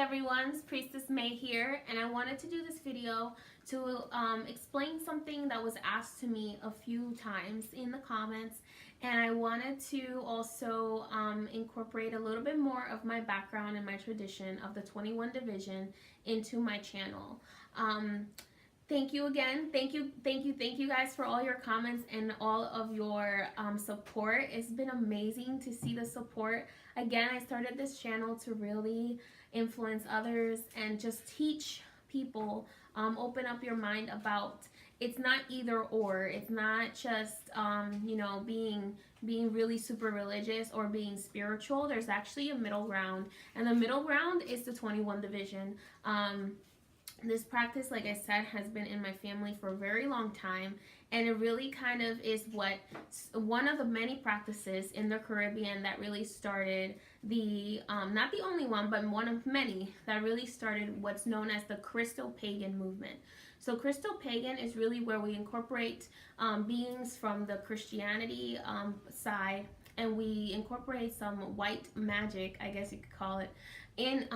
everyone, it's Priestess May here, and I wanted to do this video to explain something that was asked to me a few times in the comments, and I wanted to also incorporate a little bit more of my background and my tradition of the 21 division into my channel. Thank you again. Thank you guys for all your comments and all of your support. It's been amazing to see the support. Again, I started this channel to really influence others and just teach people, open up your mind about it's not either or. It's not just you know, being really super religious or being spiritual. There's actually a middle ground, and the middle ground is the 21 division. This practice, like I said, has been in my family for a very long time, and it really kind of is one of the many practices in the Caribbean that really started the, not the only one, but one of many that really started what's known as the Christo Pagan movement. So Christo Pagan is really where we incorporate beings from the Christianity side, and we incorporate some white magic, I guess you could call it, in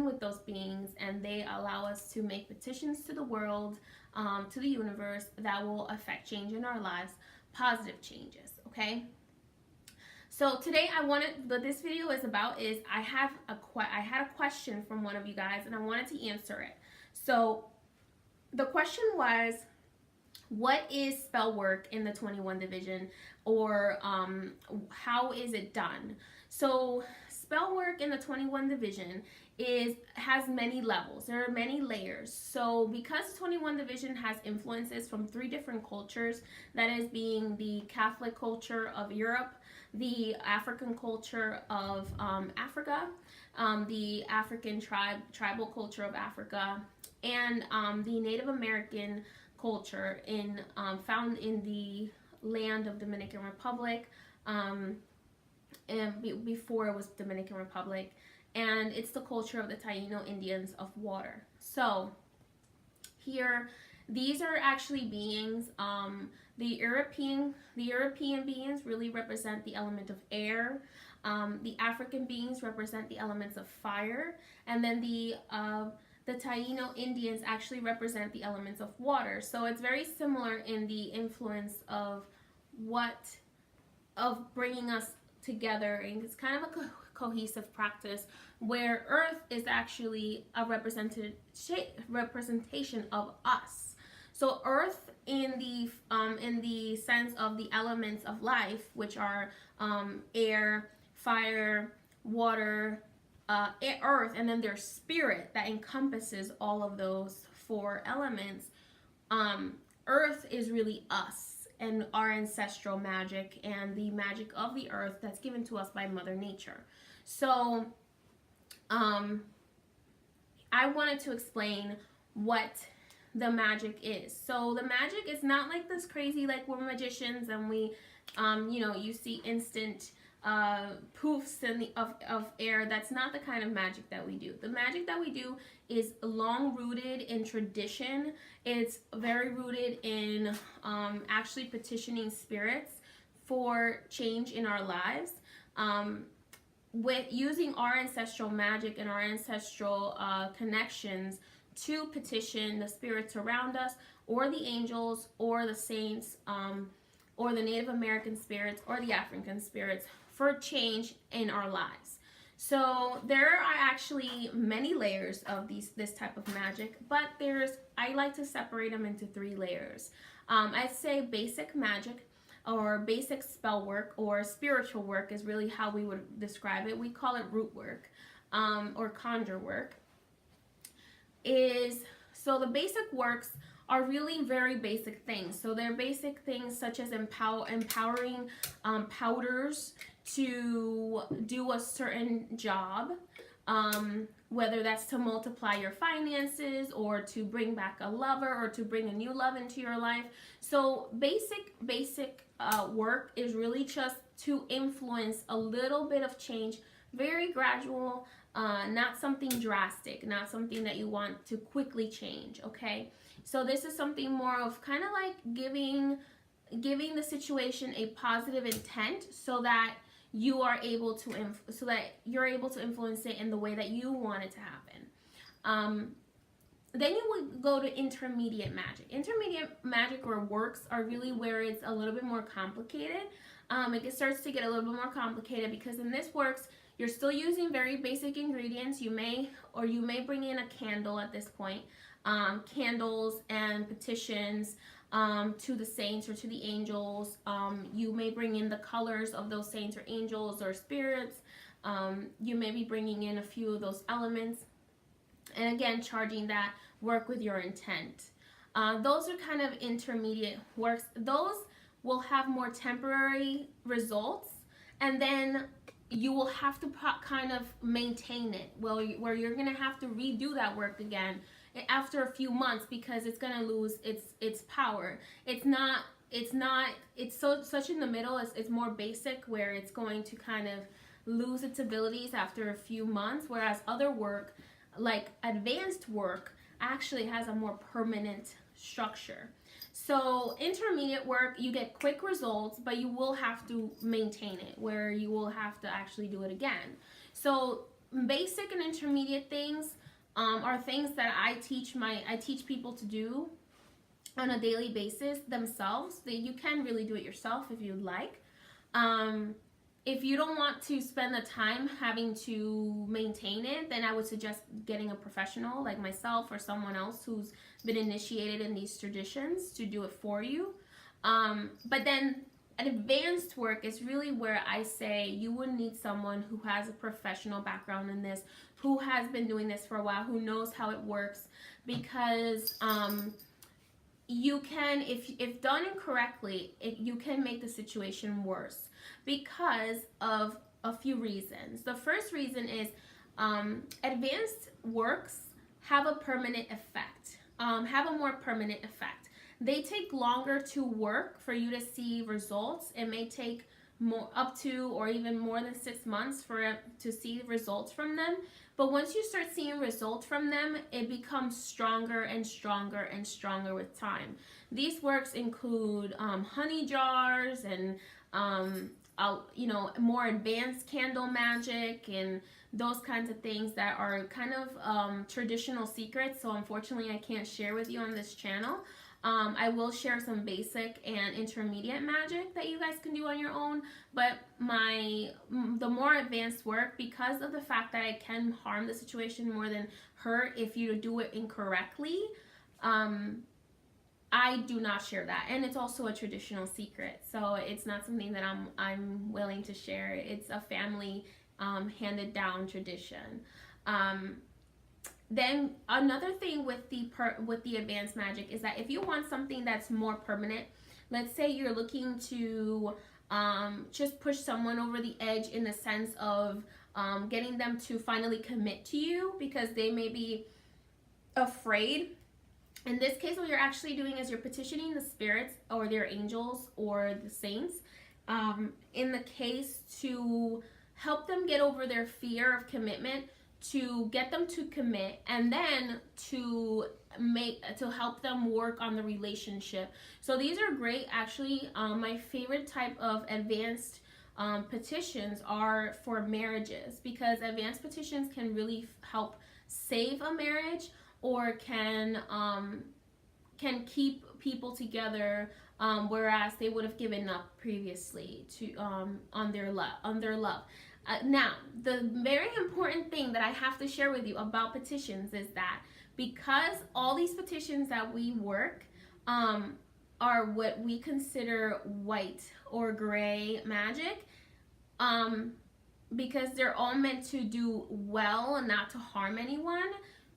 with those beings, and they allow us to make petitions to the world, to the universe, that will affect change in our lives, positive changes. Okay, so today what this video is about is I had a question from one of you guys, and I wanted to answer it. So the question was, what is spell work in the 21 division, or how is it done? So spell work in the 21 division has many levels. There are many layers. So because 21 division has influences from 3 different cultures, that is being the Catholic culture of Europe, the African culture of Africa, the African tribal culture of Africa, and the Native American culture found in the land of Dominican Republic, and before it was Dominican Republic, and it's the culture of the Taino Indians of water. So here, these are actually beings. The European beings really represent the element of air. The African beings represent the elements of fire, and then the Taino Indians actually represent the elements of water. So it's very similar in the influence of bringing us together, and it's kind of a cohesive practice where earth is actually a representation of us. So earth in the sense of the elements of life, which are air, fire, water, earth, and then there's spirit that encompasses all of those 4 elements. Earth is really us and our ancestral magic and the magic of the earth that's given to us by Mother Nature. So I wanted to explain what the magic is. So the magic is not like this crazy, like we're magicians and we you know, you see instant poofs of air. That's not the kind of magic that we do. The magic that we do is long rooted in tradition. It's very rooted in actually petitioning spirits for change in our lives, with using our ancestral magic and our ancestral connections to petition the spirits around us, or the angels, or the saints, or the Native American spirits, or the African spirits, for change in our lives. So there are actually many layers of this type of magic, but I like to separate them into 3 layers. I'd say basic magic, or basic spell work, or spiritual work is really how we would describe it. We call it root work, or conjure work. So the basic works are really very basic things. So they're basic things such as empowering powders to do a certain job, whether that's to multiply your finances, or to bring back a lover, or to bring a new love into your life. So basic work is really just to influence a little bit of change, very gradual, not something drastic, not something that you want to quickly change. Okay, so this is something more of kind of like giving the situation a positive intent, so that you are able to so that you're able to influence it in the way that you want it to happen. Then you would go to intermediate magic. Intermediate magic or works are really where it's a little bit more complicated. It starts to get a little bit more complicated because in this works, you're still using very basic ingredients. You may bring in a candle at this point. Candles and petitions to the saints or to the angels. You may bring in the colors of those saints or angels or spirits. You may be bringing in a few of those elements. And again, charging that work with your intent. Those are kind of intermediate works. Those will have more temporary results, and then you will have to kind of maintain it, where you're going to have to redo that work again after a few months because it's going to lose its power. It's such in the middle. It's more basic, where it's going to kind of lose its abilities after a few months, whereas other work, like advanced work, actually has a more permanent structure. So intermediate work, you get quick results, but you will have to maintain it, where you will have to actually do it again. So basic and intermediate things are things that I teach people to do on a daily basis themselves. That you can really do it yourself if you'd like. If you don't want to spend the time having to maintain it, then I would suggest getting a professional like myself or someone else who's been initiated in these traditions to do it for you. But then advanced work is really where I say you would need someone who has a professional background in this, who has been doing this for a while, who knows how it works, because you can, if done incorrectly, you can make the situation worse because of a few reasons. The first reason is advanced works have a permanent effect, have a more permanent effect. They take longer to work for you to see results. It may take up to or even more than 6 months to see results from them. But once you start seeing results from them, it becomes stronger and stronger and stronger with time. These works include honey jars and more advanced candle magic and those kinds of things that are kind of traditional secrets. So unfortunately, I can't share with you on this channel. I will share some basic and intermediate magic that you guys can do on your own, but the more advanced work, because of the fact that it can harm the situation more than hurt if you do it incorrectly, I do not share that. And it's also a traditional secret, so it's not something that I'm willing to share. It's a family handed down tradition. Then another thing with the advanced magic is that if you want something that's more permanent, let's say you're looking to just push someone over the edge in the sense of getting them to finally commit to you because they may be afraid. In this case, what you're actually doing is you're petitioning the spirits or their angels or the saints in the case to help them get over their fear of commitment, to get them to commit, and then to help them work on the relationship. So these are great. Actually, my favorite type of advanced petitions are for marriages, because advanced petitions can really help save a marriage or can keep people together, whereas they would have given up previously on their love. Now, the very important thing that I have to share with you about petitions is that because all these petitions that we work are what we consider white or gray magic, because they're all meant to do well and not to harm anyone,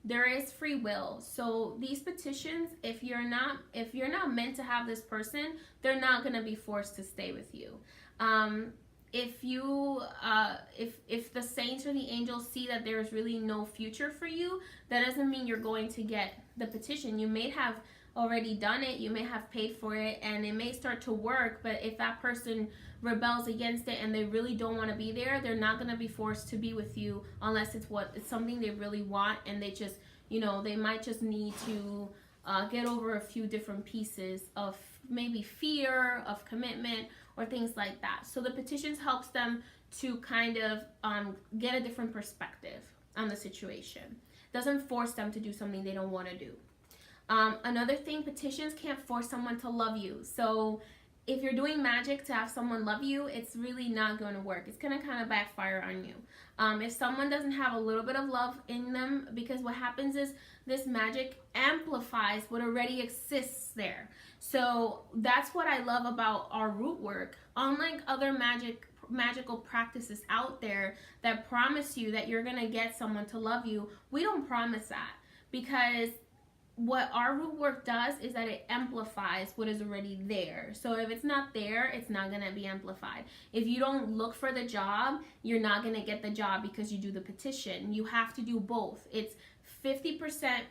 there is free will. So these petitions, if you're not meant to have this person, they're not going to be forced to stay with you. If the saints or the angels see that there's really no future for you, that doesn't mean you're going to get the petition. You may have already done it, you may have paid for it, and it may start to work, but if that person rebels against it and they really don't want to be there, they're not going to be forced to be with you unless it's something they really want, and they just, they might just need to get over a few different pieces of maybe fear of commitment or things like that. So the petitions helps them to kind of get a different perspective on the situation. Doesn't force them to do something they don't want to do. Another thing, petitions can't force someone to love you. So if you're doing magic to have someone love you, it's really not going to work. It's going to kind of backfire on you. If someone doesn't have a little bit of love in them, because what happens is this magic amplifies what already exists there. So that's what I love about our root work. Unlike other magical practices out there that promise you that you're going to get someone to love you, we don't promise that, because what our root work does is that it amplifies what is already there. So if it's not there, it's not going to be amplified. If you don't look for the job, you're not going to get the job because you do the petition. You have to do both. It's 50%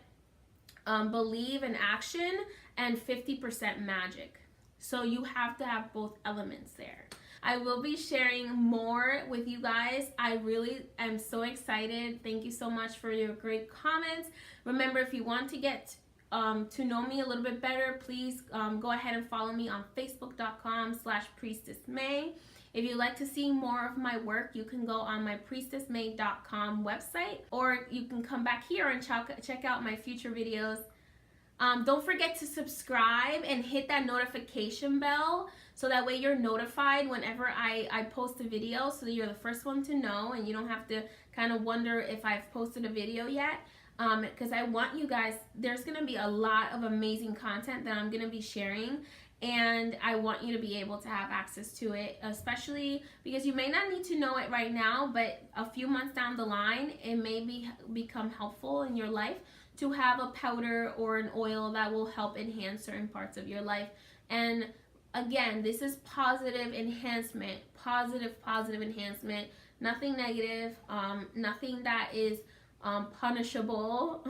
believe and action and 50% magic. So you have to have both elements there. I will be sharing more with you guys. I really am so excited. Thank you so much for your great comments. Remember, if you want to get to know me a little bit better, please go ahead and follow me on facebook.com/Priestess May. If you'd like to see more of my work, you can go on my priestessmay.com website, or you can come back here and check out my future videos. Don't forget to subscribe and hit that notification bell so that way you're notified whenever I post a video, so that you're the first one to know and you don't have to kind of wonder if I've posted a video yet. Because I want you guys, there's going to be a lot of amazing content that I'm going to be sharing, and I want you to be able to have access to it, especially because you may not need to know it right now, but a few months down the line, it may become helpful in your life to have a powder or an oil that will help enhance certain parts of your life. And again, this is positive enhancement, positive enhancement, nothing negative, nothing that is punishable,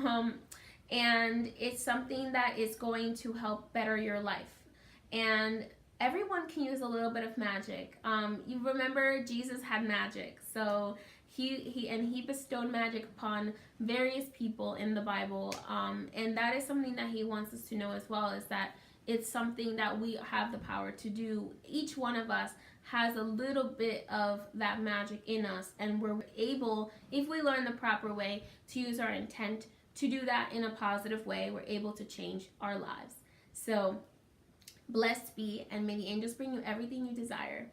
and it's something that is going to help better your life. And everyone can use a little bit of magic. You remember Jesus had magic, so he bestowed magic upon various people in the Bible, and that is something that he wants us to know as well, is that it's something that we have the power to do. Each one of us has a little bit of that magic in us, and we're able, if we learn the proper way to use our intent to do that in a positive way, we're able to change our lives. So blessed be, and may the angels bring you everything you desire.